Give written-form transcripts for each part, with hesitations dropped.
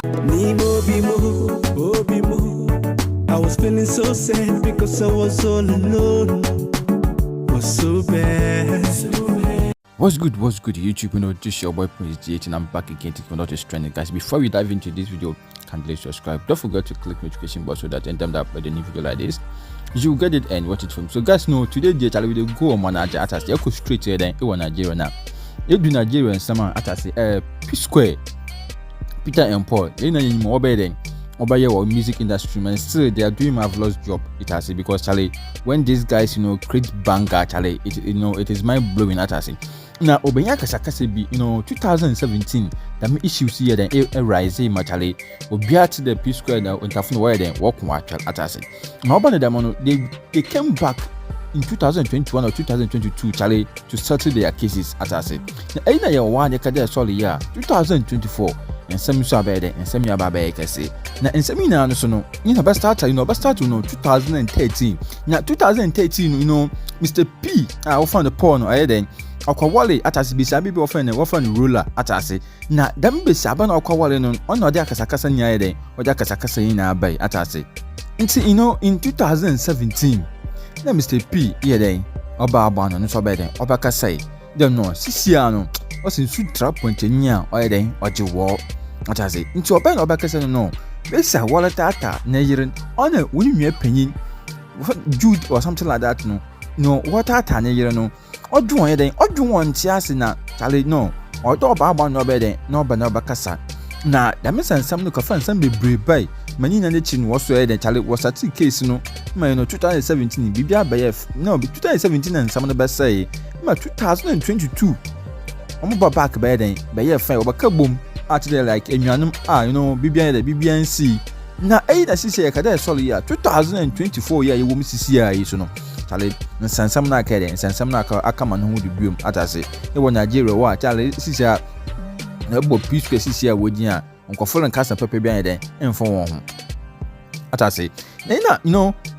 I was feeling so sad because I was all alone. Was so bad. What's good YouTube? This your boy Prince G8 and I'm back again to another trending, guys. Before we dive into this video, kindly subscribe. Don't forget to click notification bell so that anytime that I upload a new video like this, you will get it and watch it from. So guys, today the channel will go on Nigeria at go straight here then in Nigeria now. You do Nigeria and someone at Psquare, Peter and Paul, in more better over here or music industry, man. Still they are doing marvelous job. It has because Charlie, when these guys create banger, Charlie, it is mind blowing. At us. Now, Obenyaka Sakasebi, 2017, the issues here then rise, Machale, Obiat the Psquare now, and Tafno where then walk at us. Now, they came back in 2021 or 2022, Charlie, to settle their cases at us. Now, year one, they can solely year 2024, and some Sabed and some Yababe can say. Now, in Semina, no, best start 2013. Now, 2013, Mr. P, I found the porn or then. Akwawale atase bisabi bi ofan ruler atase na dam bisaba na akwawale no ono de akasakasa nyae den ode akasakasa yin na abai atase nti in 2017 na Mr. P ye den oba abano no so be den oba kasai dem no sisia no o sin su trap point nya o ye den oje wo atase nti oba na oba kasai no besa wala tata na yirin ona woni nwa panyin Jude or something like that no what tata na yirin no Ojuwon ye den ojuwon tiase na Charlie no odo ba no be den no ba kasa na da me sansam no ka fansam bebre bai mani na nechi no so ye den Charlie was at case no ma 2017 bibia bayef no 2017 and some no be say ma 2022 omo ba back be den bayef fine oba kabom at there like enwanum bibia nsi na na sisi ye ka dey solo year 2024 year ye wo sisi ya so no Charlie, Sansam na kede, Sansam na akama no de biom atase. E wo Nigeria wa Charlie sisia na bo Psquare sisia wodi a onkofolo nkasa pepe bia den enfo won ho. Atase. Na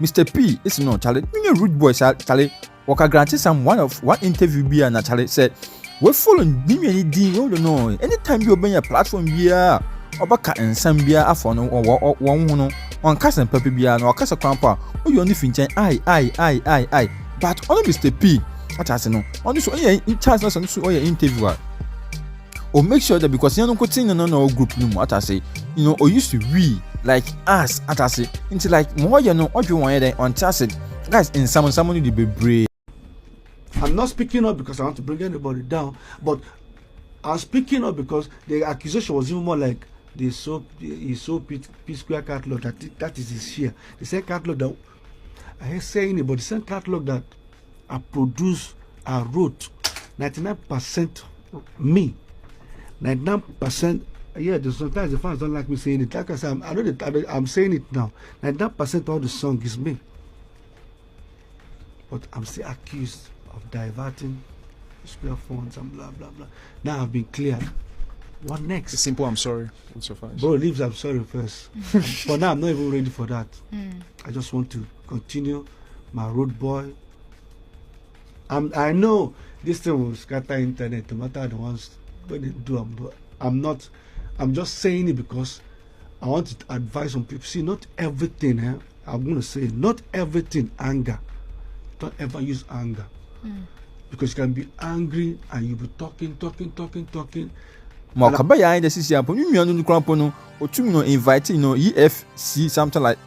Mr. P is no Charlie, me rude boy Charlie. Waka grant some one interview bia na Charlie said, "We follow me any din, we don't know. Anytime you open your platform bia, obaka ensam bia afọ no won ho no. On kasa pepe bia na wakasa kwampa o yo ni finchen I but only Mr. P atase no on so in chance na so o interviewer o make sure that because you no continue no group no atase o used to we like us atase into like more you know odwe won here on chance guys in someone need be brave. I'm not speaking up because I want to bring anybody down, but I'm speaking up because the accusation was even more like he sold Psquare catalog that is his share. The same catalog that I hate saying it, but the same catalog that I produced, I wrote, 99% me, 99%. Yeah, sometimes the fans don't like me saying it. Like I said, I know that I'm saying it now. 99% of the song is me, but I'm still accused of diverting Psquare funds and blah blah blah. Now I've been cleared. What next? It's simple, I'm sorry. What's your face? Bro, leaves, I'm sorry first. For now, I'm not even ready for that. I just want to continue my road boy. I know this thing will scatter internet, no matter the ones when they do, but I'm just saying it because I want to advise on people. See, not everything, I'm going to say, not everything anger. Don't ever use anger. Because you can be angry and you'll be talking. Mokaba ya inde sisi hapo nyumiano nukrampo no otumi invite EFCC something like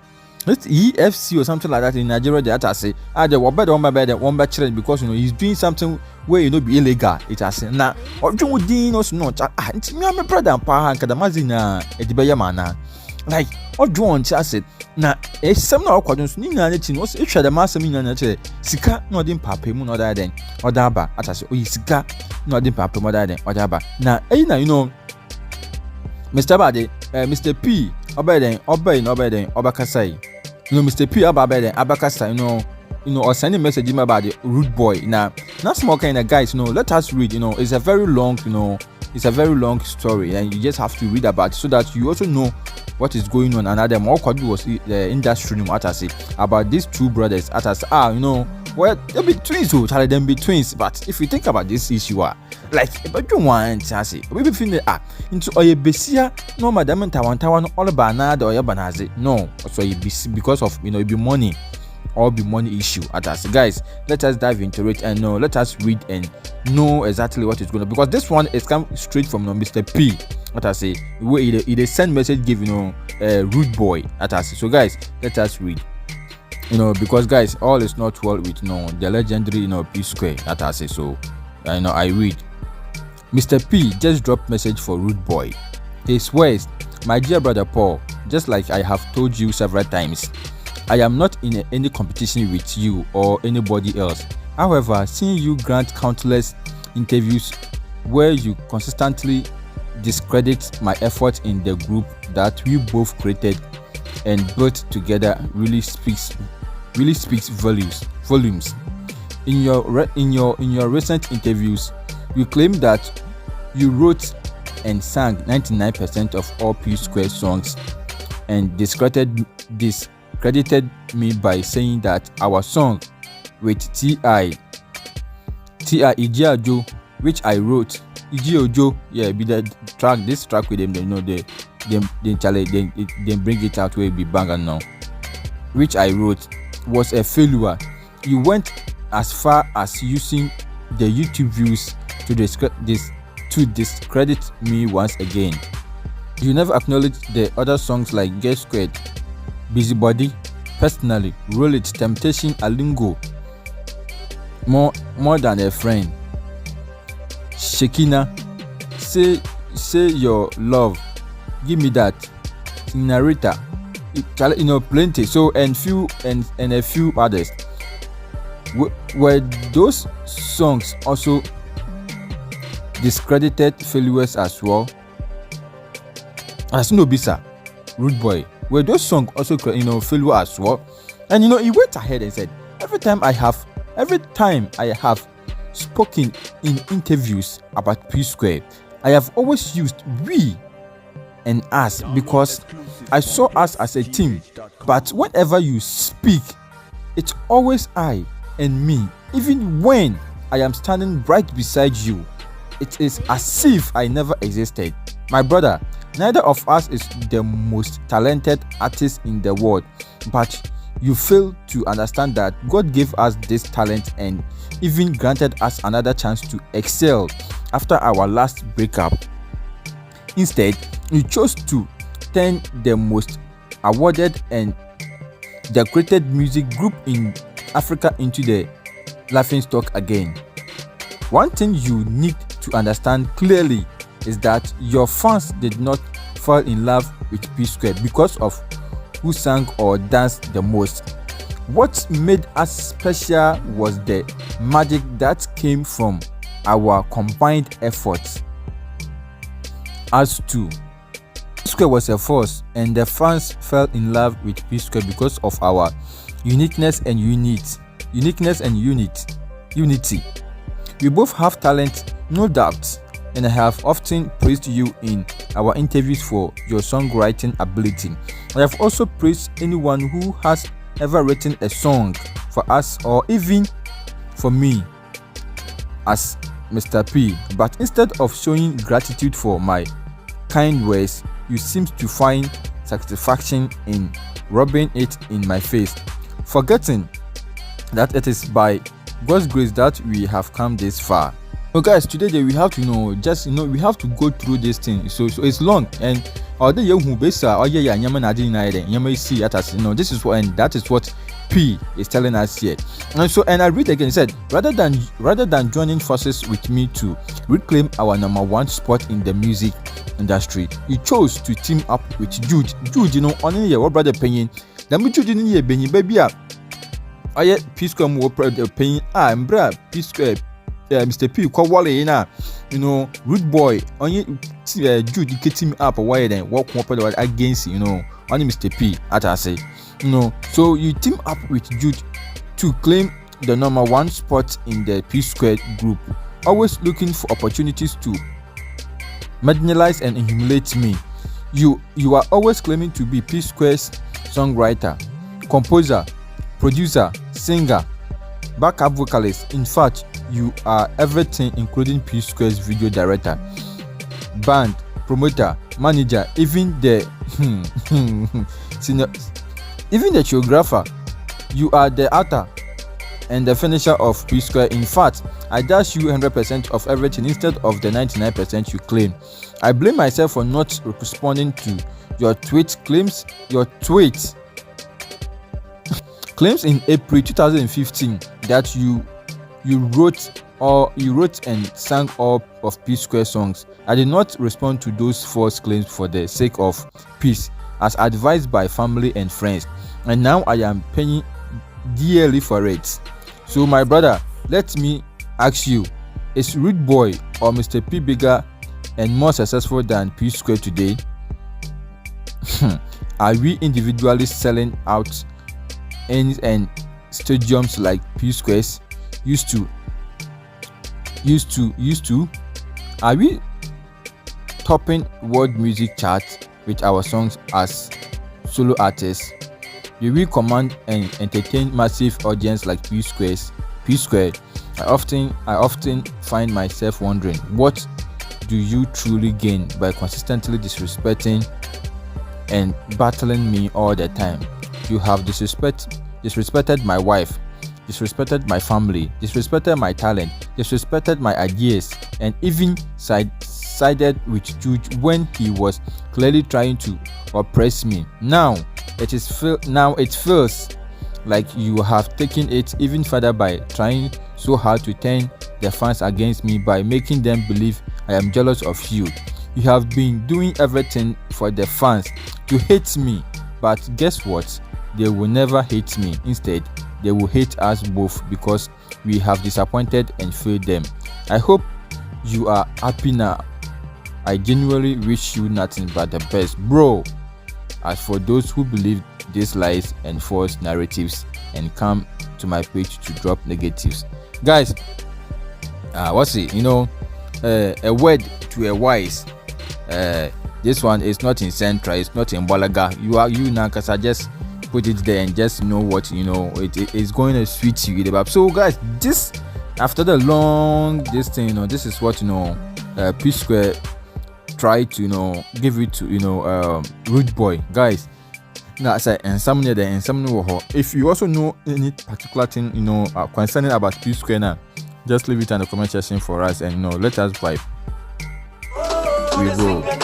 EFCC or something like that in Nigeria. They atase the one better challenge because he's doing something where be illegal. It has na odwo din no so no nti me am brother pa ha kada mazina edibeya mana like odwo on chase na esem na okwadun so ni nyanya chi no so ehwa da masem nyanya che sika na odin papa mu no da den odaba atase oyi sika na odin papa mu da den odaba na Mr. Bade Mr. P obeden obakasai Mr. P abakasai or sending message him about the rude boy now small kind of guys let us read it's a very long it's a very long story and you just have to read about it so that you also know what is going on. Another more was the industry about these two brothers at us well, they'll be twins, so Charlie, them be twins. But if you think about this issue, like, but you want to say, we be feeling into a besia, no, madam, and Tawan, all about another or your banazi. No, so it be because of, it be money. Or be money issue at us. Guys, let us dive into it and let us read and know exactly what is going on, because this one is come straight from Mr. P. What I say, it send message give rude boy at us. So guys, let us read. Because guys, all is not well with the legendary Psquare at us. So I read. Mr. P just dropped message for rude boy. He swears, my dear brother Paul, just like I have told you several times, I am not in any competition with you or anybody else. However, seeing you grant countless interviews where you consistently discredit my efforts in the group that we both created and built together really speaks volumes. In your recent interviews, you claim that you wrote and sang 99% of all Psquare songs and discredited me by saying that our song with T.I. Ijiajo, which I wrote, Ijiojo, be the track. This track with them, they bring it out where it be banger now. Which I wrote was a failure. You went as far as using the YouTube views to discredit me once again. You never acknowledged the other songs like Get Squared, Busybody, Personally, Roll It, Temptation, Alingo, More Than a Friend, Shekina, Say Your Love, Give Me That, Narita, plenty. So and a few others. Were those songs also discredited failures as well? As no bisa, rude boy. Were those songs also failure as well? And he went ahead and said, every time I have spoken in interviews about Psquare, I have always used we and us because I saw us as a team. But whenever you speak, it's always I and me. Even when I am standing right beside you, it is as if I never existed. My brother, neither of us is the most talented artist in the world, but you fail to understand that God gave us this talent and even granted us another chance to excel after our last breakup. Instead, you chose to turn the most awarded and decorated music group in Africa into the laughingstock again. One thing you need to understand clearly is that your fans did not fall in love with Psquare because of who sang or danced the most. What made us special was the magic that came from our combined efforts. As to Psquare was a force, and the fans fell in love with Psquare because of our uniqueness and unity. We both have talent, no doubt, and I have often praised you in our interviews for your songwriting ability. I have also praised anyone who has ever written a song for us or even for me as Mr. P. But instead of showing gratitude for my kind words, you seem to find satisfaction in rubbing it in my face, forgetting that it is by God's grace that we have come this far. So guys, today we have to we have to go through this thing. So it's long, and this is what, and that is what P is telling us here. And I read again. He said, rather than joining forces with me to reclaim our number one spot in the music industry, he chose to team up with Jude. Only your brother paying. Jude in here, baby. I Psquare more paying. Psquare. Mr. P call Wally rude boy only Jude get him up away then walk up against only Mr. P at I say so you team up with Jude to claim the number one spot in the Psquare group, always looking for opportunities to marginalize and humiliate me. You are always claiming to be Psquare's songwriter, composer, producer, singer. backup vocalist. In fact, you are everything, including Psquare's video director, band, promoter, manager, even the even the choreographer. You are the author and the finisher of Psquare. In fact, I dash you 100% of everything instead of the 99% you claim. I blame myself for not responding to your tweet claims. Your tweet claims in April 2015 that you wrote and sang all of Psquare songs. I did not respond to those false claims for the sake of peace, as advised by family and friends, and now I am paying dearly for it. So my brother, let me ask you, is Rude Boy or Mr. P bigger and more successful than Psquare today? Are we individually selling out ends and stadiums like Psquare's used to? Are we topping world music charts with our songs as solo artists? Do we command and entertain massive audience like Psquare? I often find myself wondering, what do you truly gain by consistently disrespecting and battling me all the time? You have disrespected my wife, disrespected my family, disrespected my talent, disrespected my ideas, and even sided with Jude when he was clearly trying to oppress me. Now it feels like you have taken it even further by trying so hard to turn the fans against me by making them believe I am jealous of you. You have been doing everything for the fans to hate me, but guess what? They will never hate me. Instead, they will hate us both because we have disappointed and failed them. I hope you are happy now. I genuinely wish you nothing but the best, bro. As for those who believe these lies and false narratives and come to my page to drop negatives, guys, what's it? A word to a wise. This one is not in Central, it's not in Balaga. You now, cause I just put it there and just know what it is going to sweet you. So guys, this after the long this thing, this is what Psquare try to give it to Rude Boy. Guys, now I say and some near there and some know. If you also know any particular thing concerning about Psquare now, just leave it in the comment section for us and let us vibe. We go.